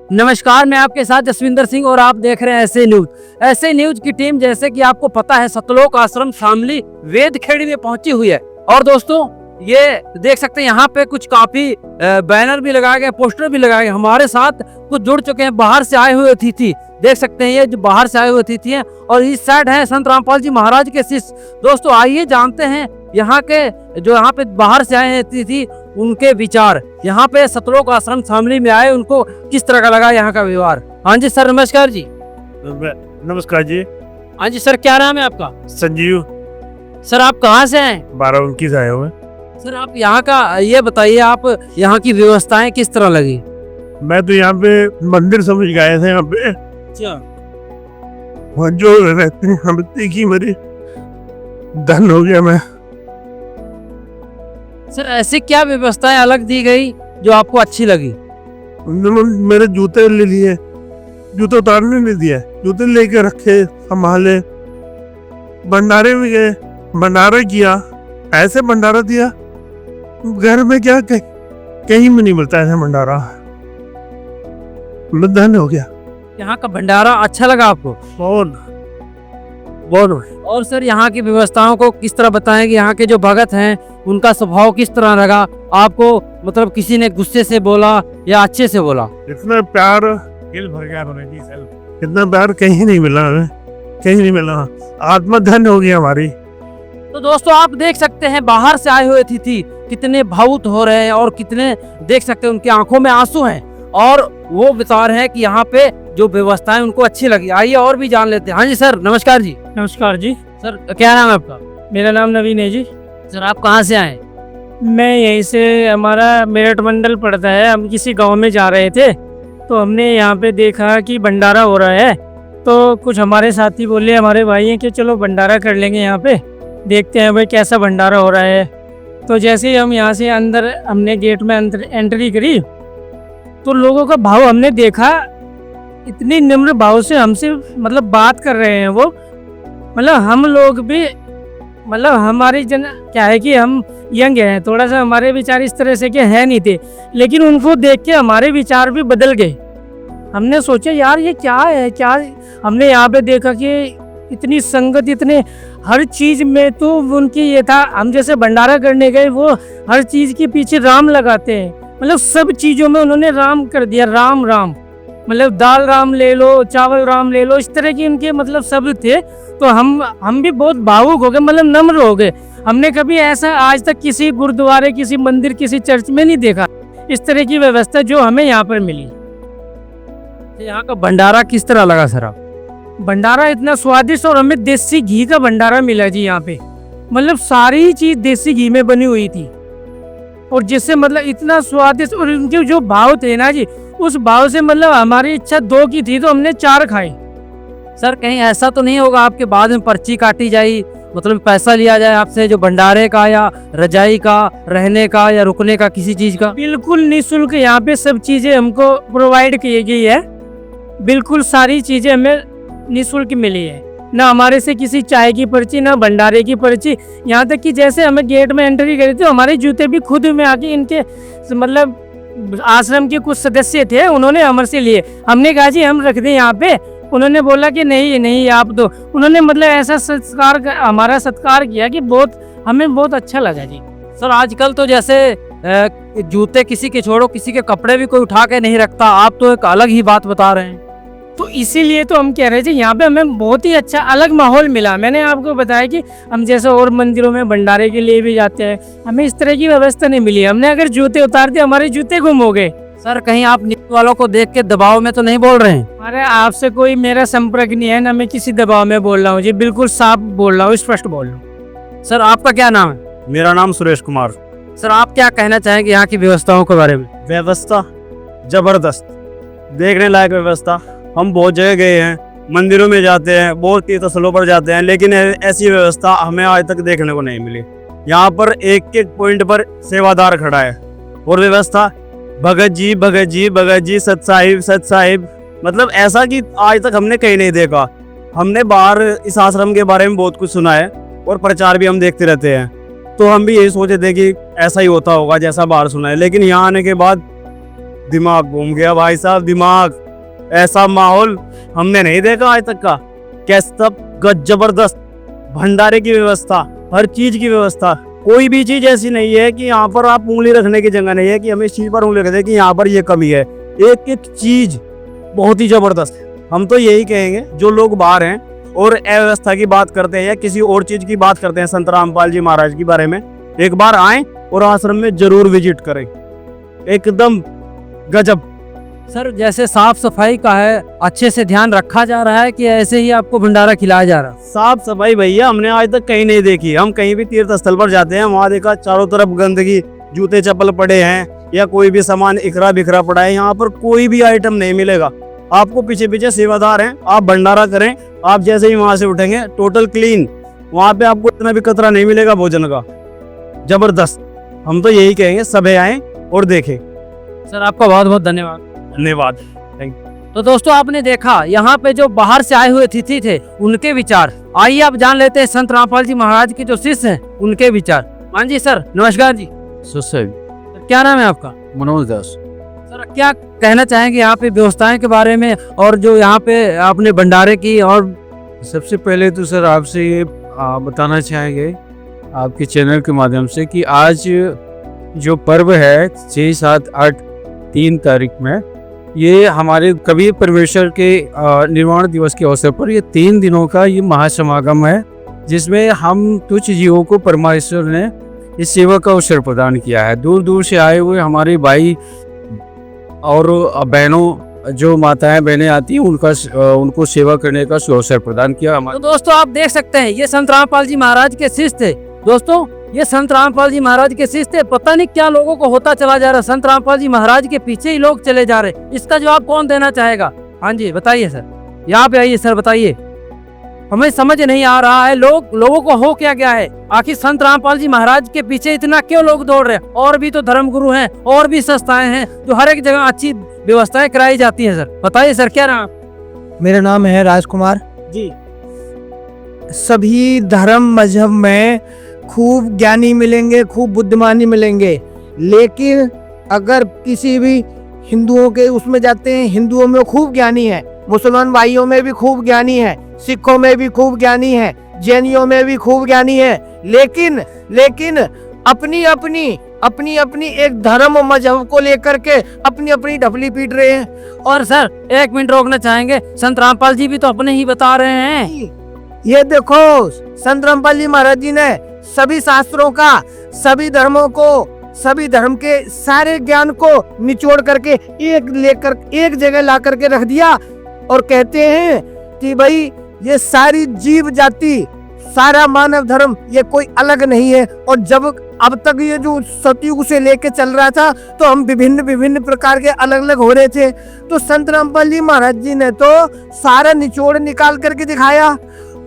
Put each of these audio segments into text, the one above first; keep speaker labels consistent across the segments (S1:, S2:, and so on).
S1: नमस्कार, मैं आपके साथ जसविंदर सिंह और आप देख रहे हैं ऐसे न्यूज। ऐसे न्यूज की टीम जैसे कि आपको पता है सतलोक आश्रम शामली वेदखेड़ी में पहुंची हुई है। और दोस्तों ये देख सकते हैं यहाँ पे कुछ काफी बैनर भी लगाए गए, पोस्टर भी लगाए गए। हमारे साथ कुछ जुड़ चुके हैं बाहर से आए हुए अतिथि। देख सकते हैं ये जो बाहर से आए हुए अतिथि हैं और इस साइड है संत रामपाल जी महाराज के शिष्य। दोस्तों आइए जानते हैं यहाँ के जो यहाँ पे बाहर से आए हैं अतिथि उनके विचार। यहाँ पे सतलोक आश्रम शामली में आए, उनको किस तरह का लगा यहाँ का व्यवहार। हाँ जी सर, नमस्कार जी।
S2: नमस्कार जी।
S1: हाँ जी सर, क्या नाम है आपका?
S2: संजीव।
S1: सर आप कहाँ से आए?
S2: 12 आए हुए।
S1: सर आप यहाँ का ये बताइए, आप यहाँ की व्यवस्थाएं किस तरह लगी?
S2: मैं तो यहाँ पे मंदिर समझ गए थे। यहाँ पे
S1: अच्छा,
S2: वहाँ जो रहते हैं हम देखी मेरी धन हो गया मैं।
S1: सर ऐसी क्या व्यवस्थाएं अलग दी गई जो आपको अच्छी लगी?
S2: उन्होंने मेरे जूते ले लिए, जूते उतारने नहीं दिया, जूते लेके रखे संभाले। भंडारे में गए, भंडारा किया, ऐसे भंडारा दिया घर में क्या कहीं में नहीं मिलता ऐसा भंडारा। मैं धन हो गया।
S1: यहाँ का भंडारा अच्छा लगा आपको?
S2: बहुत।
S1: और सर यहाँ की व्यवस्थाओं को किस तरह बताएं कि यहाँ के जो भगत हैं उनका स्वभाव किस तरह लगा आपको? मतलब किसी ने गुस्से से बोला या अच्छे से बोला?
S2: इतना प्यार दिल भर गया, इतना प्यार कहीं नहीं मिला हमें, कहीं नहीं मिला। आत्मा धन हो गई हमारी।
S1: तो दोस्तों आप देख सकते हैं बाहर से आए हुए अतिथि कितने भावुक हो रहे हैं और कितने देख सकते हैं उनकी आंखों में आंसू हैं और वो बता रहे हैं कि यहाँ पे जो व्यवस्थाएं उनको अच्छी लगी। आइए और भी जान लेते हैं। हाँ जी सर, नमस्कार जी।
S3: नमस्कार जी।
S1: सर क्या नाम है आपका?
S3: मेरा नाम नवीन है जी।
S1: सर आप कहाँ से आए?
S3: मैं यहीं से, हमारा मेरठ मंडल पड़ता है। हम किसी गांव में जा रहे थे तो हमने यहाँ पे देखा कि भंडारा हो रहा है, तो कुछ हमारे साथी बोले, हमारे भाई हैं, कि चलो भंडारा कर लेंगे, यहाँ पे देखते हैं भाई कैसा भंडारा हो रहा है। तो जैसे ही हम यहाँ से अंदर, हमने गेट में एंट्री करी तो लोगों का भाव हमने देखा, इतनी निम्र भाव से हमसे मतलब बात कर रहे हैं वो। मतलब हम लोग भी, मतलब हमारी क्या है कि हम यंग हैं, थोड़ा सा हमारे विचार इस तरह से के हैं नहीं थे, लेकिन उनको देख के हमारे विचार भी बदल गए। हमने सोचा यार ये क्या है, क्या हमने यहाँ पे देखा कि इतनी संगत, इतने हर चीज में तो उनकी ये था। हम जैसे भंडारा करने गए, वो हर चीज के पीछे राम लगाते हैं, मतलब सब चीजों में उन्होंने राम कर दिया। राम राम, मतलब दाल राम ले लो, चावल राम ले लो, इस तरह के उनके मतलब शब्द थे। तो हम भी बहुत भावुक हो गए, मतलब नम्र हो गए। हमने कभी ऐसा आज तक किसी गुरुद्वारे, किसी मंदिर, किसी चर्च में नहीं देखा इस तरह की व्यवस्था जो हमें यहाँ पर मिली।
S1: यहाँ का भंडारा किस तरह लगा सर आप?
S3: भंडारा इतना स्वादिष्ट, और हमें देसी घी का भंडारा मिला जी यहाँ पे। मतलब सारी चीज देसी घी में बनी हुई थी, और जिससे मतलब इतना स्वादिष्ट, और उनके जो भाव थे ना जी, उस भाव से मतलब हमारी इच्छा 2 की थी तो हमने 4 खाई।
S1: सर कहीं ऐसा तो नहीं होगा आपके बाद में पर्ची काटी जाए, मतलब पैसा लिया जाए आपसे जो भंडारे का या रजाई का, रहने का या रुकने का, किसी चीज का?
S3: बिल्कुल निःशुल्क यहाँ पे सब चीजें हमको प्रोवाइड की गई है। बिल्कुल सारी चीजें हमें निःशुल्क मिली है, ना हमारे से किसी चाय की पर्ची, ना भंडारे की पर्ची। यहाँ तक कि जैसे हमें गेट में एंट्री करी थी, हमारे जूते भी खुद में आके इनके मतलब आश्रम के कुछ सदस्य थे, उन्होंने हमसे से लिए। हमने कहा जी हम रख दें यहाँ पे, उन्होंने बोला कि नहीं नहीं आप दो। उन्होंने मतलब ऐसा सत्कार, हमारा सत्कार किया कि हमें बहुत अच्छा लगा जी।
S1: सर आजकल तो जैसे जूते किसी के छोड़ो, किसी के कपड़े भी कोई उठा के नहीं रखता, आप तो एक अलग ही बात बता रहे हैं।
S3: तो इसीलिए तो हम कह रहे थे यहाँ पे हमें बहुत ही अच्छा अलग माहौल मिला। मैंने आपको बताया कि हम जैसे और मंदिरों में भंडारे के लिए भी जाते हैं, हमें इस तरह की व्यवस्था नहीं मिली। हमने अगर जूते उतार दिए, हमारे जूते गुम हो गए।
S1: सर कहीं आप न्यूज़ वालों को देख के दबाव में तो नहीं बोल रहे हैं?
S3: अरे आपसे कोई मेरा संपर्क नहीं है, ना मैं किसी दबाव में बोल रहा हूँ जी, बिल्कुल साफ बोल रहा हूँ, स्पष्ट बोल रहा हूँ।
S1: सर आपका क्या नाम है?
S4: मेरा नाम सुरेश कुमार।
S1: सर आप क्या कहना चाहेंगे यहाँ की व्यवस्थाओं के बारे में?
S4: व्यवस्था जबरदस्त, देखने लायक व्यवस्था। हम बहुत जगह गए हैं, मंदिरों में जाते हैं, बहुत तीर्थ स्थलों पर जाते हैं, लेकिन ऐसी व्यवस्था हमें आज तक देखने को नहीं मिली। यहाँ पर एक एक पॉइंट पर सेवादार खड़ा है, और व्यवस्था भगत जी भगत जी भगत जी, सत साहिब, मतलब ऐसा कि आज तक हमने कहीं नहीं देखा। हमने बाहर इस आश्रम के बारे में बहुत कुछ सुना है और प्रचार भी हम देखते रहते हैं, तो हम भी यही सोचे थे कि ऐसा ही होता होगा जैसा बाहर सुना है। लेकिन यहाँ आने के बाद दिमाग घूम गया भाई साहब, दिमाग। ऐसा माहौल हमने नहीं देखा आज तक का। कैसा जबरदस्त भंडारे की व्यवस्था, हर चीज की व्यवस्था। कोई भी चीज ऐसी नहीं है कि यहाँ पर आप उंगली रखने की जगह नहीं है कि हमें इस चीज पर उंगली रख दे कि यहाँ पर ये कमी है। एक एक चीज बहुत ही जबरदस्त है। हम तो यही कहेंगे, जो लोग बाहर हैं और अव्यवस्था की बात करते हैं या किसी और चीज की बात करते हैं संत रामपाल जी महाराज के बारे में, एक बार आए और आश्रम में जरूर विजिट करें। एकदम गजब।
S1: सर जैसे साफ सफाई का है, अच्छे से ध्यान रखा जा रहा है कि ऐसे ही आपको भंडारा खिलाया जा रहा है?
S4: साफ सफाई भैया हमने आज तक कहीं नहीं देखी। हम कहीं भी तीर्थ स्थल पर जाते हैं, वहां देखा चारों तरफ गंदगी, जूते चप्पल पड़े हैं या कोई भी सामान इकरा बिखरा पड़ा है। यहाँ पर कोई भी आइटम नहीं मिलेगा। आपको पीछे पीछे सेवादार हैं, आप भंडारा करें, आप जैसे ही वहां से उठेंगे टोटल क्लीन। वहां पे आपको इतना भी कचरा नहीं मिलेगा भोजन का। जबरदस्त। हम तो यही कहेंगे सभी आए और देखें।
S1: सर आपका बहुत बहुत धन्यवाद।
S4: धन्यवाद।
S1: तो दोस्तों आपने देखा यहाँ पे जो बाहर से आए हुए अतिथि थे उनके विचार। आइए आप जान लेते हैं संत रामपाल जी महाराज के जो शिष्य हैं उनके विचार। हाँ जी सर, नमस्कार जी।
S5: सर
S1: क्या नाम है आपका?
S5: मनोज दास।
S1: सर क्या कहना चाहेंगे यहाँ पे व्यवस्थाएं के बारे में और जो यहाँ पे आपने भंडारे की? और
S5: सबसे पहले तो सर आपसे ये बताना चाहेंगे आपके चैनल के माध्यम से कि आज जो पर्व है 6, 7, 8, 3 तारीख में, ये हमारे कबीर परमेश्वर के निर्वाण दिवस के अवसर पर ये 3 दिनों का ये महासमागम है, जिसमें हम तुच्छ जीवों को परमेश्वर ने इस सेवा का अवसर प्रदान किया है। दूर दूर से आए हुए हमारे भाई और बहनों, जो माताएं बहनें आती हैं, उनको सेवा करने का अवसर प्रदान किया।
S1: तो दोस्तों आप देख सकते हैं ये संत रामपाल जी महाराज के शिष्य थे। दोस्तों ये संत रामपाल जी महाराज के शिष्य थे। पता नहीं क्या लोगों को होता चला जा रहा है, संत रामपाल जी महाराज के पीछे ही लोग चले जा रहे। इसका जवाब कौन देना चाहेगा? हाँ जी बताइए सर, यहाँ पे आइए सर, बताइए। हमें समझ नहीं आ रहा है लोगों को हो क्या गया है। आखिर संत रामपाल जी महाराज के पीछे इतना क्यों लोग दौड़ रहे हैं? और भी तो धर्म गुरु हैं, और भी संस्थाएं हैं जो हर एक जगह अच्छी व्यवस्थाएं कराई जाती हैं। सर बताइए सर, क्या नाम?
S6: मेरा नाम है राजकुमार
S1: जी।
S6: सभी धर्म मजहब में खूब ज्ञानी मिलेंगे, खूब बुद्धिमानी मिलेंगे, लेकिन अगर किसी भी हिंदुओं के उसमें जाते हैं, हिंदुओं में खूब ज्ञानी है, मुसलमान भाइयों में भी खूब ज्ञानी है, सिखों में भी खूब ज्ञानी है, जैनियों में भी खूब ज्ञानी है, लेकिन अपनी अपनी एक धर्म मजहब को लेकर के अपनी अपनी ढपली पीट रहे हैं।
S1: और सर एक मिनट रोकना चाहेंगे, संत रामपाल जी भी तो अपने ही बता रहे हैं।
S6: ये देखो, संत रामपाल जी महाराज जी ने सभी शास्त्रों का, सभी धर्मों को, सभी धर्म के सारे ज्ञान को निचोड़ करके एक जगह ला करके रख दिया और कहते हैं कि भाई ये सारी जीव जाति, सारा मानव धर्म ये कोई अलग नहीं है। और जब अब तक ये जो सतयुग से लेके चल रहा था तो हम विभिन्न प्रकार के अलग अलग हो रहे थे, तो संत रामपाल जी महाराज जी ने तो सारा निचोड़ निकाल करके दिखाया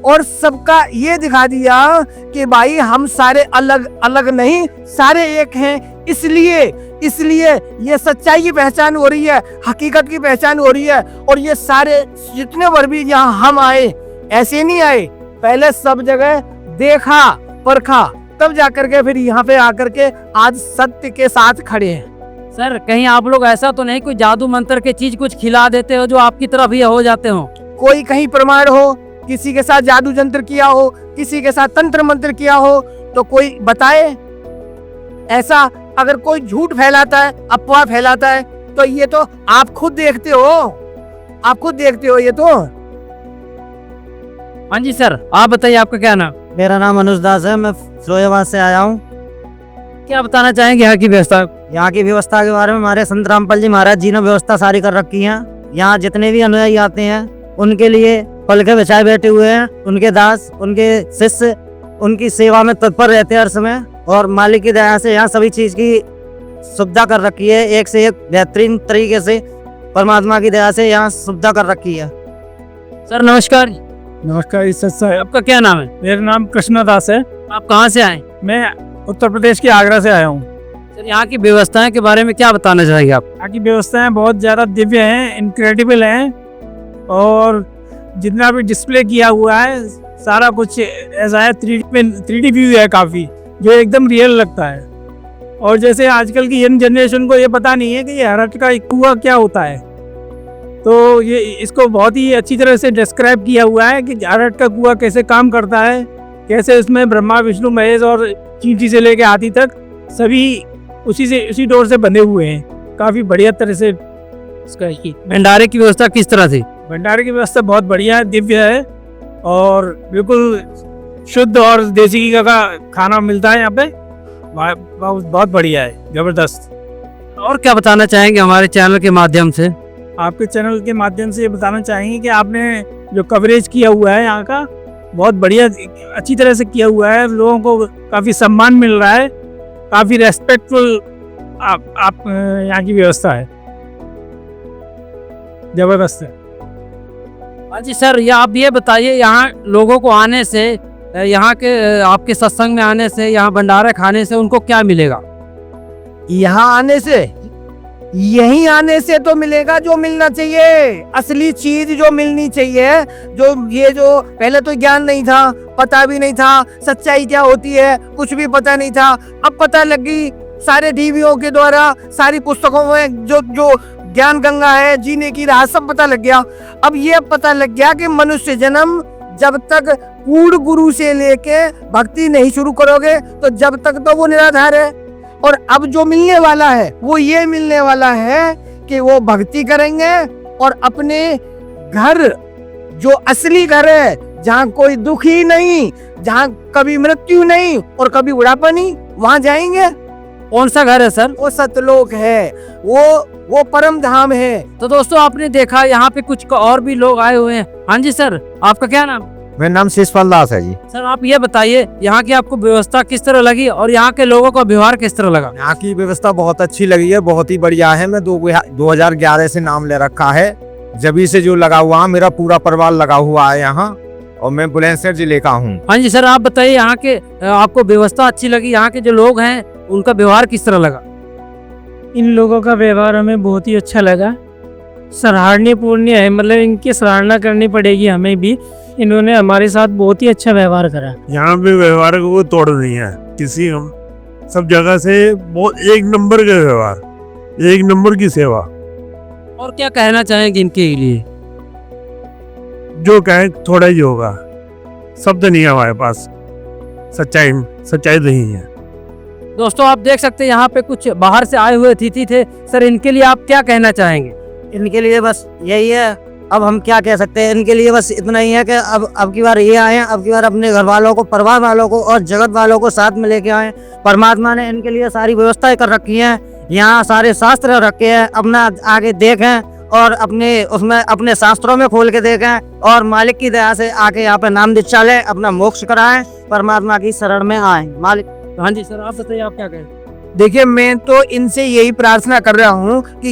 S6: और सबका ये दिखा दिया कि भाई हम सारे अलग अलग नहीं, सारे एक हैं। इसलिए ये सच्चाई की पहचान हो रही है, हकीकत की पहचान हो रही है। और ये सारे जितने बार भी यहाँ हम आए, ऐसे नहीं आए, पहले सब जगह देखा परखा, तब जाकर के फिर यहाँ पे आकर के आज सत्य के साथ खड़े हैं।
S1: सर कहीं आप लोग ऐसा तो नहीं कोई जादू मंत्र के चीज कुछ खिला देते हो जो आपकी तरफ ही हो जाते हो?
S6: कोई कहीं प्रमाण हो, किसी के साथ जादू जंत्र किया हो, किसी के साथ तंत्र मंत्र किया हो तो कोई बताए। ऐसा अगर कोई झूठ फैलाता है, अफवाह फैलाता है, तो ये तो आप खुद देखते हो ये तो।
S1: हाँ जी सर, आप बताइए आपका क्या नाम?
S7: मेरा नाम अनुज दास है, मैं फिरोजाबाद से आया हूँ।
S1: क्या बताना चाहेंगे यहाँ की व्यवस्था?
S7: यहाँ की व्यवस्था के बारे में हमारे संत रामपाल जी महाराज जी ने व्यवस्था सारी कर रखी है। यहाँ जितने भी अनुयायी आते हैं उनके लिए पलके बिछाए बैठे हुए हैं, उनके दास, उनके शिष्य उनकी सेवा में तत्पर रहते हैं हर समय। और मालिक की दया से यहाँ सभी चीज की सुविधा कर रखी है, एक से एक बेहतरीन तरीके से परमात्मा की दया से यहाँ सुविधा कर रखी है।
S1: सर नमस्कार।
S3: नमस्कार इज्जत साहब।
S1: आपका क्या नाम है?
S3: मेरा नाम कृष्ण दास है।
S1: आप कहाँ से आए?
S3: मैं उत्तर प्रदेश के आगरा से आया हूँ।
S1: सर यहाँ की व्यवस्थाएं के बारे में क्या बताना चाहेंगे आप?
S3: यहाँ की व्यवस्थाएं बहुत ज़्यादा दिव्य हैं, इनक्रेडिबल हैं, और जितना भी डिस्प्ले किया हुआ है सारा कुछ ऐसा है, 3D व्यू है काफ़ी, जो एकदम रियल लगता है। और जैसे आजकल की यंग जनरेशन को ये पता नहीं है कि ये हरट का कुआं क्या होता है, तो ये इसको बहुत ही अच्छी तरह से डिस्क्राइब किया हुआ है कि हरट का कुआं कैसे काम करता है, कैसे इसमें ब्रह्मा विष्णु महेश और चींटी से लेके हाथी तक सभी उसी डोर से बंधे हुए हैं। काफ़ी बढ़िया तरह से इसका
S1: भंडारे की व्यवस्था किस तरह थी?
S3: भंडारे की व्यवस्था बहुत बढ़िया है, दिव्य है और बिल्कुल शुद्ध और देसी घी का खाना मिलता है यहाँ पे। बहुत बढ़िया है, जबरदस्त।
S1: और क्या बताना चाहेंगे हमारे चैनल के माध्यम से?
S3: आपके चैनल के माध्यम से ये बताना चाहेंगे कि आपने जो कवरेज किया हुआ है यहाँ का बहुत बढ़िया अच्छी तरह से किया हुआ है। लोगों को काफ़ी सम्मान मिल रहा है, काफ़ी रेस्पेक्टफुल आप यहाँ की व्यवस्था है, जबरदस्त है।
S1: हाँ जी सर, ये आप ये बताइए, यहाँ लोगों को आने से, यहाँ के आपके सत्संग में आने से, यहाँ भंडारा खाने से उनको क्या मिलेगा?
S6: यहाँ आने से, यहीं आने से तो मिलेगा जो मिलना चाहिए, असली चीज जो मिलनी चाहिए। जो पहले तो ज्ञान नहीं था, पता भी नहीं था सच्चाई क्या होती है, कुछ भी पता नहीं था। अब पता लगी सारे टीवियों के द्वारा, सारी पुस्तकों में जो ज्ञान गंगा है, जीने की राह, सब पता लग गया। अब ये पता लग गया कि मनुष्य जन्म जब तक पूर्ण गुरु से लेके भक्ति नहीं शुरू करोगे तो जब तक तो वो निराधार है। और अब जो मिलने वाला है वो ये मिलने वाला है कि वो भक्ति करेंगे और अपने घर, जो असली घर है, जहाँ कोई दुख ही नहीं, जहाँ कभी मृत्यु नहीं और कभी बुढ़ापा नहीं, वहां जाएंगे।
S1: कौन सा घर है सर?
S6: वो सतलोक है, वो परम धाम है।
S1: तो दोस्तों आपने देखा यहाँ पे कुछ और भी लोग आए हुए हैं। हाँ जी सर, आपका क्या नाम?
S8: मेरा नाम शिशपाल दास है जी।
S1: सर आप ये बताइए, यहाँ की आपको व्यवस्था किस तरह लगी और यहाँ के लोगों का व्यवहार किस तरह लगा?
S8: यहाँ की व्यवस्था बहुत अच्छी लगी है, बहुत ही बढ़िया है। मैं 2011 से नाम ले रखा है, जब से जो लगा हुआ, मेरा पूरा परिवार लगा हुआ है यहाँ, और मैं बुलंदशहर जिले का हूँ।
S1: हाँ जी सर, आप बताइए यहाँ के आपको व्यवस्था अच्छी लगी, यहाँ के जो लोग हैं उनका व्यवहार किस तरह लगा?
S3: इन लोगों का व्यवहार हमें बहुत ही अच्छा लगा, सराहनीय पूर्ण है, मतलब इनकी सराहना करनी पड़ेगी हमें भी। इन्होंने हमारे साथ बहुत ही अच्छा व्यवहार करा।
S2: यहाँ पे व्यवहार को कोई तोड़ नहीं है किसी, हम सब जगह से बहुत एक नंबर का व्यवहार, एक नंबर की सेवा।
S1: और क्या कहना चाहेंगे इनके लिए?
S2: जो कहे थोड़ा ही होगा, शब्द नहीं है हमारे पास, सच्चाई नहीं है।
S1: दोस्तों आप देख सकते हैं यहाँ पे कुछ बाहर से आए हुए अतिथि थे। सर इनके लिए आप क्या कहना चाहेंगे?
S7: इनके लिए बस यही है, अब हम क्या कह सकते हैं। इनके लिए बस इतना ही है कि अब की बार ये आए हैं, अब की बार अपने घर वालों को, परिवार वालों को और जगत वालों को साथ में लेके आए। परमात्मा ने इनके लिए सारी व्यवस्थाएं कर रखी हैं, यहाँ सारे शास्त्र रखे हैं, अपना आगे देखें और अपने शास्त्रों में खोल के देखें और मालिक की दया से आके यहाँ पे नाम दीक्षा लें, अपना मोक्ष कराएं, परमात्मा की शरण में आए। मालिक।
S1: हाँ जी सर, आप बताइए, आप क्या कहें?
S6: देखिए, मैं तो इनसे यही प्रार्थना कर रहा हूँ कि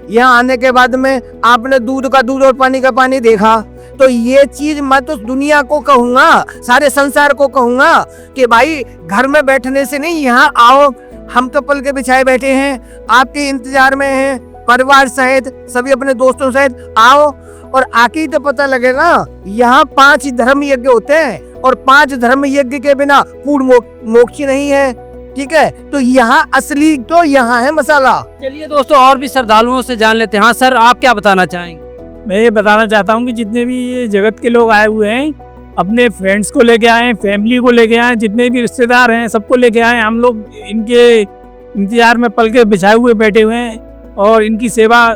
S6: यहाँ आने के बाद में आपने दूध का दूध और पानी का पानी देखा, तो ये चीज मैं तो दुनिया को कहूँगा, सारे संसार को कहूँगा कि भाई घर में बैठने से नहीं, यहाँ आओ। हम तो पल के बिछाए बैठे हैं, आपके इंतजार में हैं, परिवार सहित, सभी अपने दोस्तों सहित आओ और आके ही तो पता लगेगा। यहाँ 5 धर्म यज्ञ होते हैं और 5 धर्म यज्ञ के बिना पूर्ण मोक्ष नहीं है, ठीक है। तो यहाँ असली तो यहाँ है मसाला।
S1: चलिए दोस्तों और भी श्रद्धालुओं से जान लेते हैं। हाँ सर, आप क्या बताना चाहेंगे?
S3: मैं ये बताना चाहता हूँ कि जितने भी ये जगत के लोग आए हुए हैं, अपने फ्रेंड्स को लेके आए, फैमिली को लेके आए, जितने भी रिश्तेदार हैं सबको लेके आए। हम लोग इनके इंतजार में पल के बिछाए हुए बैठे हुए हैं और इनकी सेवा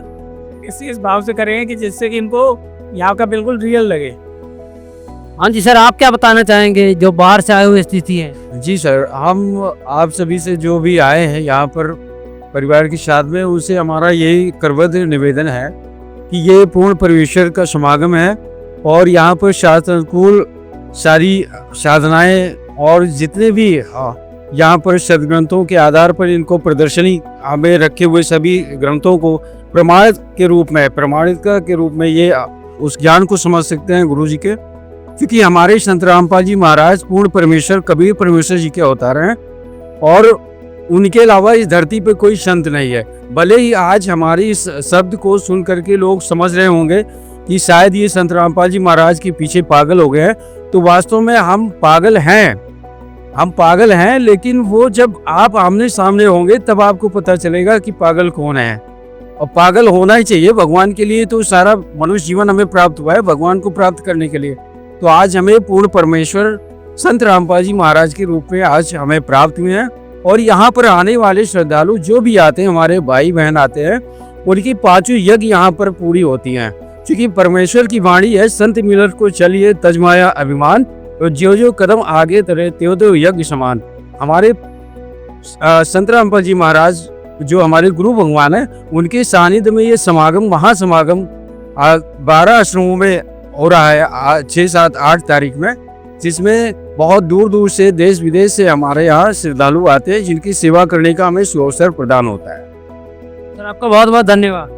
S3: इस भाव से करेंगे कि जिससे कि इनको यहाँ का बिल्कुल रियल लगे।
S1: हाँ जी सर, आप क्या बताना चाहेंगे जो बाहर से आए हुए स्थिति है?
S5: जी सर, हम आप सभी से जो भी आए हैं यहाँ पर परिवार के साथ में, उनसे हमारा यही करवद निवेदन है कि ये पूर्ण परमेश्वर का समागम है और यहाँ पर शास्त्र अनुकूल सारी साधनाएं और जितने भी यहाँ पर सदग्रंथों के आधार पर इनको प्रदर्शनी में रखे हुए सभी ग्रंथों को प्रमाणित के रूप में ये उस ज्ञान को समझ सकते हैं गुरु जी के, क्योंकि हमारे संत रामपाल जी महाराज पूर्ण परमेश्वर कबीर परमेश्वर जी के अवतार हैं और उनके अलावा इस धरती पे कोई संत नहीं है। भले ही आज हमारी इस शब्द को सुन करके लोग समझ रहे होंगे कि शायद ये संत रामपाल जी महाराज के पीछे पागल हो गए हैं, तो वास्तव में हम पागल हैं हम पागल हैं, लेकिन वो जब आप आमने सामने होंगे तब आपको पता चलेगा कि पागल कौन है। और पागल होना ही चाहिए भगवान के लिए, तो सारा मनुष्य जीवन हमें प्राप्त हुआ है भगवान को प्राप्त करने के लिए। तो आज हमें पूर्ण परमेश्वर संत रामपाल जी महाराज के रूप में आज हमें प्राप्त हुए हैं। और यहाँ पर आने वाले श्रद्धालु जो भी आते हैं, हमारे भाई बहन आते हैं, उनकी पांचों यज्ञ यहाँ पर पूरी होती हैं। क्योंकि परमेश्वर की वाणी है, संत मिलत को चलिए तजमाया अभिमान, तो जो जो कदम आगे तरे त्यो त्यो यज्ञ समान। हमारे संत रामपाल जी महाराज जो हमारे गुरु भगवान है, उनके सानिध्य में ये समागम महासमागम 12 आश्रमों में हो रहा है 6, 7, 8 तारीख में, जिसमें बहुत दूर दूर से देश विदेश से हमारे यहाँ श्रद्धालु आते हैं, जिनकी सेवा करने का हमें सुअवसर प्रदान होता है।
S1: सर आपका बहुत बहुत धन्यवाद।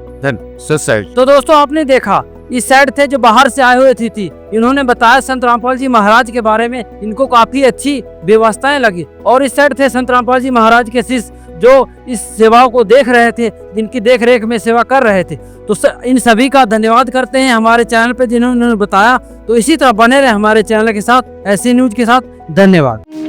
S1: तो दोस्तों आपने देखा, इस साइड थे जो बाहर से आए हुए अतिथि, इन्होंने बताया संत रामपाल जी महाराज के बारे में, इनको काफी अच्छी व्यवस्थाएं लगी। और इस साइड थे संत रामपाल जी महाराज के शिष्य जो इस सेवाओं को देख रहे थे, जिनकी देख रेख में सेवा कर रहे थे। तो इन सभी का धन्यवाद करते हैं हमारे चैनल पे जिन्होंने बताया। तो इसी तरह बने रहे हमारे चैनल के साथ, ऐसी न्यूज के साथ। धन्यवाद।